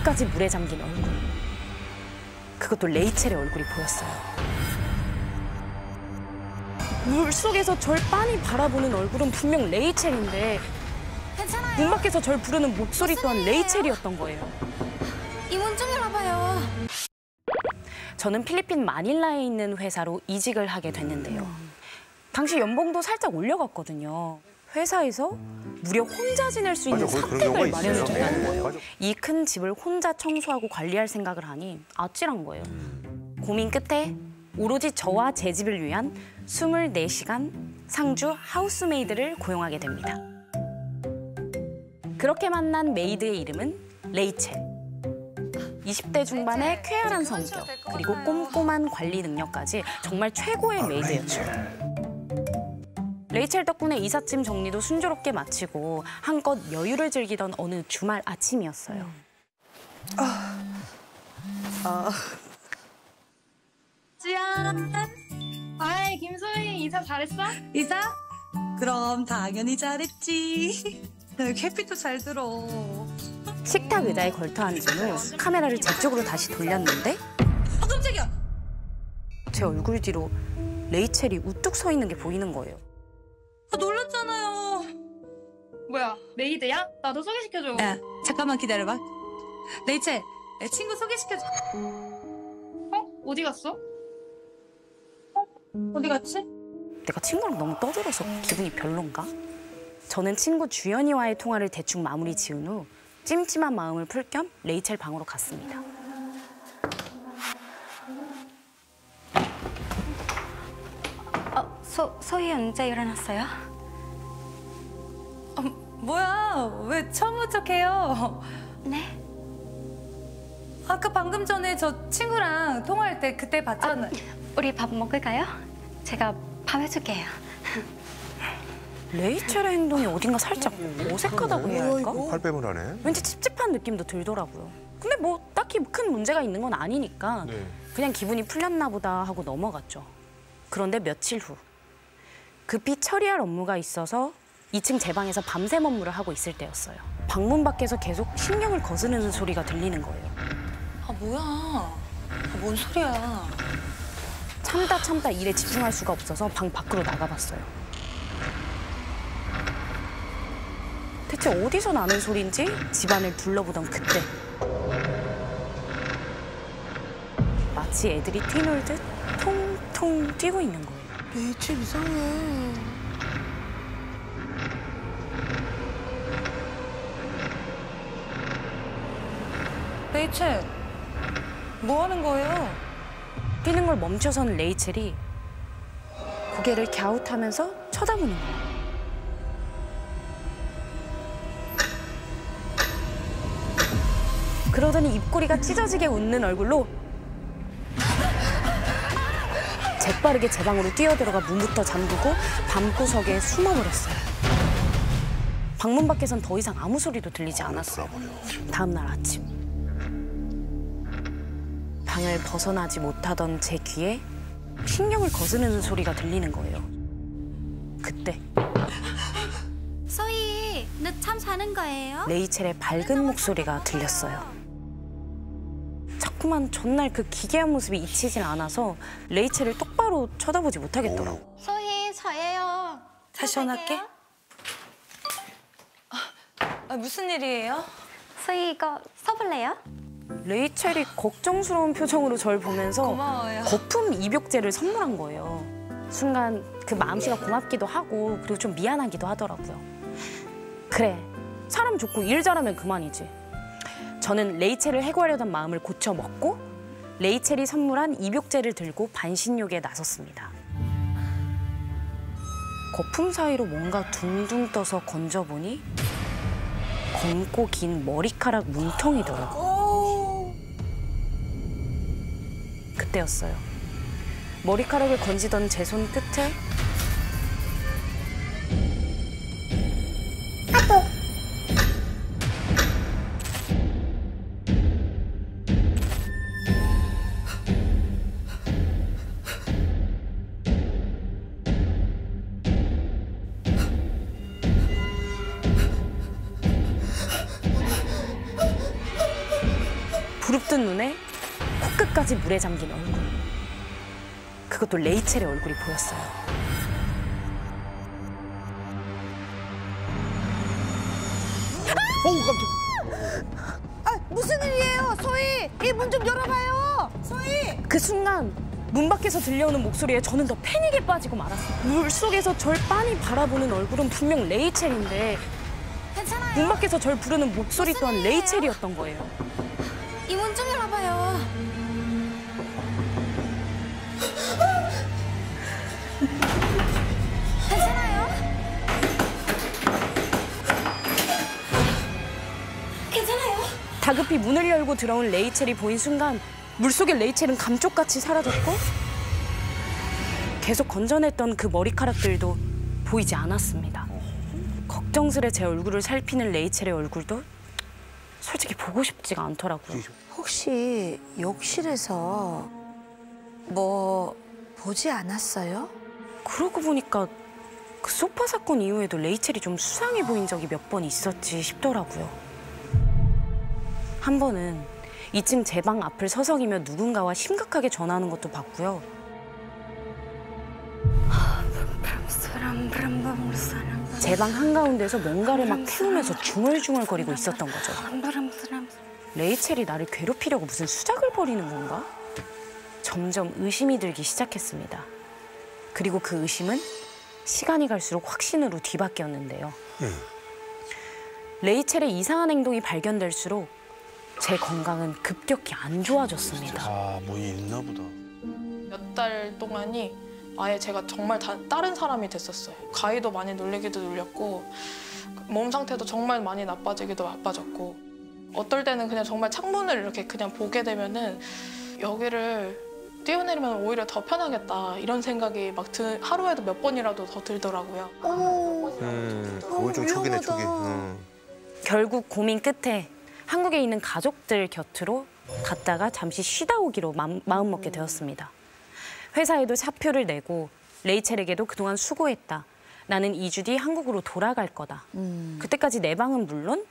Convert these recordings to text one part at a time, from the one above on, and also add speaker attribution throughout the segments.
Speaker 1: 끝까지 물에 잠긴 얼굴. 그것도 레이첼의 얼굴이 보였어요. 물속에서 절 빤히 바라보는 얼굴은 분명 레이첼인데
Speaker 2: 괜찮아요.
Speaker 1: 문 밖에서 절 부르는 목소리 또한 레이첼이었던 거예요.
Speaker 2: 이 문 좀 열어봐요.
Speaker 1: 저는 필리핀 마닐라에 있는 회사로 이직을 하게 됐는데요. 당시 연봉도 살짝 올려갔거든요. 회사에서 무려 혼자 지낼 수 있는 사택을 마련해준다는 거예요. 이 큰 집을 혼자 청소하고 관리할 생각을 하니 아찔한 거예요. 고민 끝에 오로지 저와 제 집을 위한 24시간 상주 하우스메이드를 고용하게 됩니다. 그렇게 만난 메이드의 이름은 레이첼. 20대 중반의 쾌활한 성격, 그리고 꼼꼼한 관리 능력까지 정말 최고의 메이드였죠. 레이첼 덕분에 이삿짐 정리도 순조롭게 마치고 한껏 여유를 즐기던 어느 주말 아침이었어요.
Speaker 3: 짠!
Speaker 4: 아이, 김소희, 이사 잘했어?
Speaker 3: 이사? 그럼 당연히 잘했지. 캐피도 잘 들어.
Speaker 1: 식탁 의자에 걸터 앉은 후 카메라를 제 쪽으로 다시 돌렸는데
Speaker 3: 아, 깜짝이야!
Speaker 1: 제 얼굴 뒤로 레이첼이 우뚝 서 있는 게 보이는 거예요.
Speaker 3: 아, 놀랐잖아요.
Speaker 4: 뭐야, 메이드야? 나도 소개시켜줘.
Speaker 3: 야, 잠깐만 기다려봐. 레이첼, 내 친구 소개시켜줘.
Speaker 4: 어? 어디 갔어? 어디 갔지?
Speaker 1: 내가 친구랑 너무 떠들어서 기분이 별론가? 저는 친구 주연이와의 통화를 대충 마무리 지은 후 찜찜한 마음을 풀 겸 레이첼 방으로 갔습니다.
Speaker 2: 소희 언제 일어났어요?
Speaker 3: 뭐야, 왜 처음 온 척해요?
Speaker 2: 네?
Speaker 3: 아까 방금 전에 저 친구랑 통화할 때 그때 봤잖아요.
Speaker 2: 우리 밥 먹을까요? 제가 밥 해줄게요.
Speaker 1: 레이첼의 행동이 어딘가 살짝 어색하다고 해야 할까?
Speaker 5: 팔빼물 하네.
Speaker 1: 왠지 찝찝한 느낌도 들더라고요. 근데 뭐 딱히 큰 문제가 있는 건 아니니까 그냥 기분이 풀렸나 보다 하고 넘어갔죠. 그런데 며칠 후 급히 처리할 업무가 있어서 2층 제 방에서 밤샘 업무를 하고 있을 때였어요. 방문 밖에서 계속 신경을 거스르는 소리가 들리는 거예요.
Speaker 3: 아, 뭐야. 뭔 소리야.
Speaker 1: 참다 일에 집중할 수가 없어서 방 밖으로 나가봤어요. 대체 어디서 나는 소리인지 집안을 둘러보던 그때 마치 애들이 뛰놀듯 통통 뛰고 있는 거예요.
Speaker 6: 레이첼 이상해.
Speaker 3: 레이첼, 뭐 하는 거예요?
Speaker 1: 뛰는 걸 멈춰선 레이첼이 고개를 갸웃하면서 쳐다보는 거예요. 그러더니 입꼬리가 찢어지게 웃는 얼굴로 재빠르게 제 방으로 뛰어들어가 문부터 잠그고 방구석에 숨어버렸어요. 방문 밖에선 더 이상 아무 소리도 들리지 않았어요. 다음 날 아침 방을 벗어나지 못하던 제 귀에 신경을 거스르는 소리가 들리는 거예요. 그때
Speaker 2: 소희, 너 참 사는 거예요?
Speaker 1: 레이첼의 밝은 목소리가 들렸어요. 자꾸만 전날 그 기괴한 모습이 잊히질 않아서 레이첼을 똑바로 쳐다보지 못하겠더라고.
Speaker 2: 소희, 저예요.
Speaker 3: 다시 전화할게. 무슨 일이에요?
Speaker 2: 소희, 이거 써볼래요?
Speaker 1: 레이첼이 걱정스러운 표정으로 절 보면서
Speaker 3: 고마워요.
Speaker 1: 거품 입욕제를 선물한 거예요. 순간 그 마음씨가 고맙기도 하고 그리고 좀 미안하기도 하더라고요. 그래, 사람 좋고 일 잘하면 그만이지. 저는 레이첼을 해고하려던 마음을 고쳐 먹고 레이첼이 선물한 입욕제를 들고 반신욕에 나섰습니다. 거품 사이로 뭔가 둥둥 떠서 건져보니 검고 긴 머리카락 뭉텅이더라고요. 그때였어요. 머리카락을 건지던 제 손 끝에 부릅뜬 눈에 코끝까지 물에 잠긴 얼굴. 그것도 레이첼의 얼굴이 보였어요.
Speaker 6: 어우 깜짝.
Speaker 5: 아, 무슨 일이에요? 소희, 이 문 좀 열어봐요. 소희.
Speaker 1: 그 순간 문 밖에서 들려오는 목소리에 저는 더 패닉에 빠지고 말았어요. 물속에서 절 빤히 바라보는 얼굴은 분명 레이첼인데
Speaker 5: 괜찮아요.
Speaker 1: 문 밖에서 절 부르는 목소리 또한
Speaker 5: 일이에요?
Speaker 1: 레이첼이었던 거예요.
Speaker 5: 이 문 좀 열어봐요. 괜찮아요? 괜찮아요?
Speaker 1: 다급히 문을 열고 들어온 레이첼이 보인 순간 물속의 레이첼은 감쪽같이 사라졌고 계속 건져냈던 그 머리카락들도 보이지 않았습니다. 걱정스레 제 얼굴을 살피는 레이첼의 얼굴도 솔직히 보고 싶지가 않더라고요.
Speaker 5: 혹시 욕실에서 뭐 보지 않았어요?
Speaker 1: 그러고 보니까 그 소파 사건 이후에도 레이첼이 좀 수상해 보인 적이 몇 번 있었지 싶더라고요. 한 번은 2층 제 방 앞을 서성이며 누군가와 심각하게 전화하는 것도 봤고요. 제 방 한가운데서 뭔가를 막 태우면서 중얼중얼거리고 있었던 거죠. 레이첼이 나를 괴롭히려고 무슨 수작을 벌이는 건가? 점점 의심이 들기 시작했습니다. 그리고 그 의심은 시간이 갈수록 확신으로 뒤바뀌었는데요. 레이첼의 이상한 행동이 발견될수록 제 건강은 급격히 안 좋아졌습니다.
Speaker 6: 아, 뭐 있나 보다.
Speaker 7: 몇 달 동안이 아예 제가 정말 다른 사람이 됐었어요. 가위도 많이 눌리기도 눌렸고 몸 상태도 정말 많이 나빠지기도 나빠졌고 어떨 때는 그냥 정말 창문을 이렇게 그냥 보게 되면은 여기를 뛰어내리면 오히려 더 편하겠다 이런 생각이 막 하루에도 몇 번이라도 더 들더라고요.
Speaker 6: 그건 좀 촉이네, 촉이.
Speaker 1: 결국 고민 끝에 한국에 있는 가족들 곁으로 갔다가 잠시 쉬다 오기로 마음먹게 되었습니다. 회사에도 사표를 내고 레이첼에게도 그동안 수고했다. 나는 2주 뒤 한국으로 돌아갈 거다. 그때까지 내 방은 물론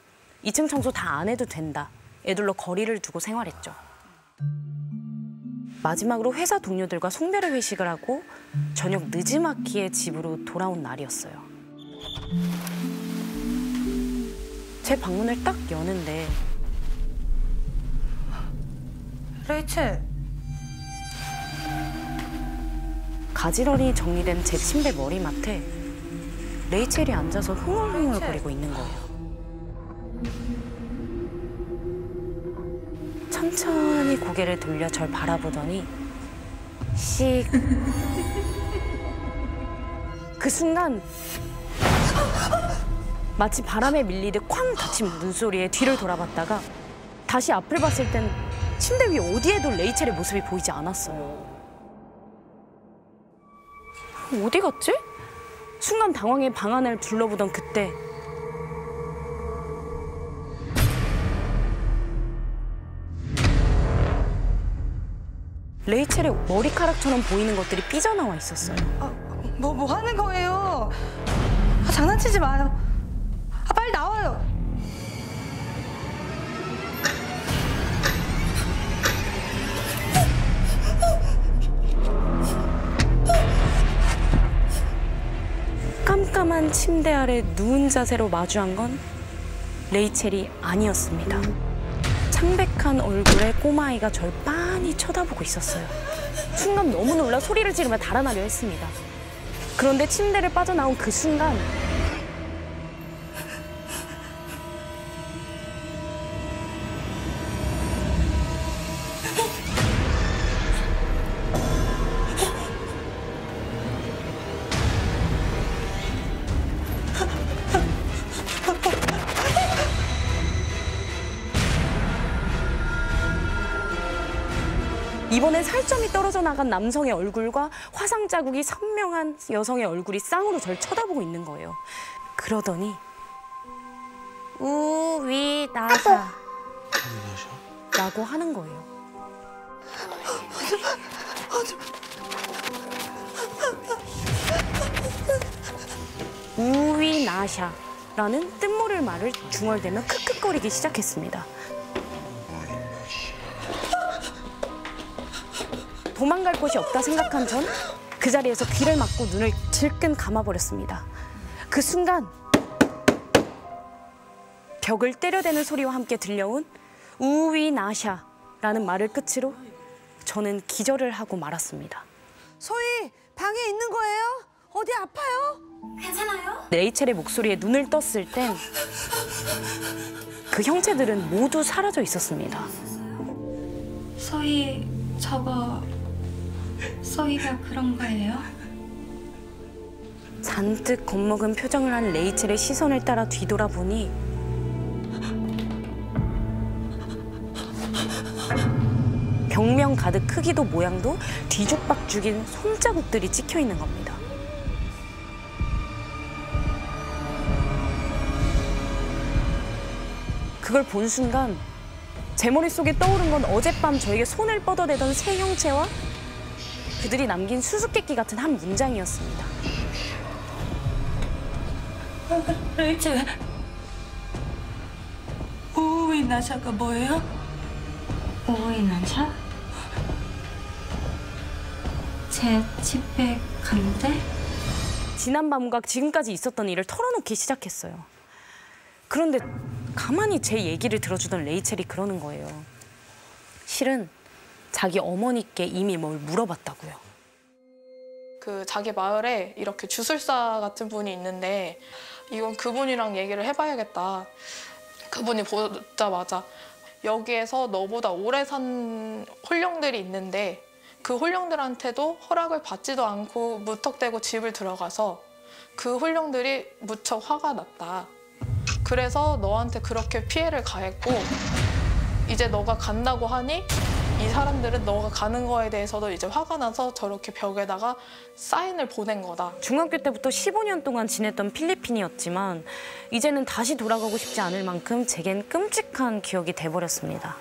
Speaker 1: 2층 청소 다 안 해도 된다. 애들로 거리를 두고 생활했죠. 마지막으로 회사 동료들과 송별회 회식을 하고 저녁 늦지막히에 집으로 돌아온 날이었어요. 제 방문을 딱 여는데
Speaker 3: 레이첼.
Speaker 1: 가지런히 정리된 제 침대 머리맡에 레이첼이 앉아서 흥얼흥얼거리고 있는 거예요. 천천히 고개를 돌려 절 바라보더니 씩. 그 순간 마치 바람에 밀리듯 쾅 닫힌 문소리에 뒤를 돌아봤다가 다시 앞을 봤을 땐 침대 위 어디에도 레이첼의 모습이 보이지 않았어요. 어디 갔지? 순간 당황해 방 안을 둘러보던 그때 레이첼의 머리카락처럼 보이는 것들이 삐져나와 있었어요.
Speaker 3: 뭐 하는 거예요? 아, 장난치지 마요. 아, 빨리 나와요.
Speaker 1: 깜깜한 침대 아래 누운 자세로 마주한 건 레이첼이 아니었습니다. 창백한 얼굴에 꼬마아이가 절 빤히 쳐다보고 있었어요. 순간 너무 놀라 소리를 지르며 달아나려 했습니다. 그런데 침대를 빠져나온 그 순간 이번엔 살점이 떨어져 나간 남성의 얼굴과 화상 자국이 선명한 여성의 얼굴이 쌍으로 절 쳐다보고 있는 거예요. 그러더니 우위나샤 라고 하는 거예요. 우위나샤라는 뜻모를 말을 중얼대며 크크거리기 시작했습니다. 도망갈 곳이 없다 생각한 전 그 자리에서 귀를 막고 눈을 질끈 감아버렸습니다. 그 순간 벽을 때려대는 소리와 함께 들려온 우위 나샤라는 말을 끝으로 저는 기절을 하고 말았습니다.
Speaker 5: 소희, 방에 있는 거예요? 어디 아파요?
Speaker 2: 괜찮아요?
Speaker 1: 레이첼의 목소리에 눈을 떴을 땐 그 형체들은 모두 사라져 있었습니다.
Speaker 2: 소희, 저거 소희가 그런 거예요?
Speaker 1: 잔뜩 겁먹은 표정을 한 레이첼의 시선을 따라 뒤돌아보니 벽면 가득 크기도 모양도 뒤죽박죽인 손자국들이 찍혀 있는 겁니다. 그걸 본 순간 제 머릿속에 떠오른 건 어젯밤 저에게 손을 뻗어대던 새 형체와 그들이 남긴 수수께끼 같은 한 문장이었습니다.
Speaker 3: 레이첼, 우위 나샤가 뭐예요?
Speaker 2: 오이난샤? 제 집에 간대?
Speaker 1: 지난 밤과 지금까지 있었던 일을 털어놓기 시작했어요. 그런데 가만히 제 얘기를 들어주던 레이첼이 그러는 거예요. 실은 자기 어머니께 이미 뭘 물어봤다고요.
Speaker 7: 그 자기 마을에 이렇게 주술사 같은 분이 있는데 이건 그분이랑 얘기를 해봐야겠다. 그분이 보자마자 여기에서 너보다 오래 산 홀령들이 있는데 그 홀령들한테도 허락을 받지도 않고 무턱대고 집을 들어가서 그 홀령들이 무척 화가 났다. 그래서 너한테 그렇게 피해를 가했고 이제 너가 간다고 하니 이 사람들은 너가 가는 거에 대해서도 이제 화가 나서 저렇게 벽에다가 사인을 보낸 거다.
Speaker 1: 중학교 때부터 15년 동안 지냈던 필리핀이었지만 이제는 다시 돌아가고 싶지 않을 만큼 제겐 끔찍한 기억이 돼버렸습니다.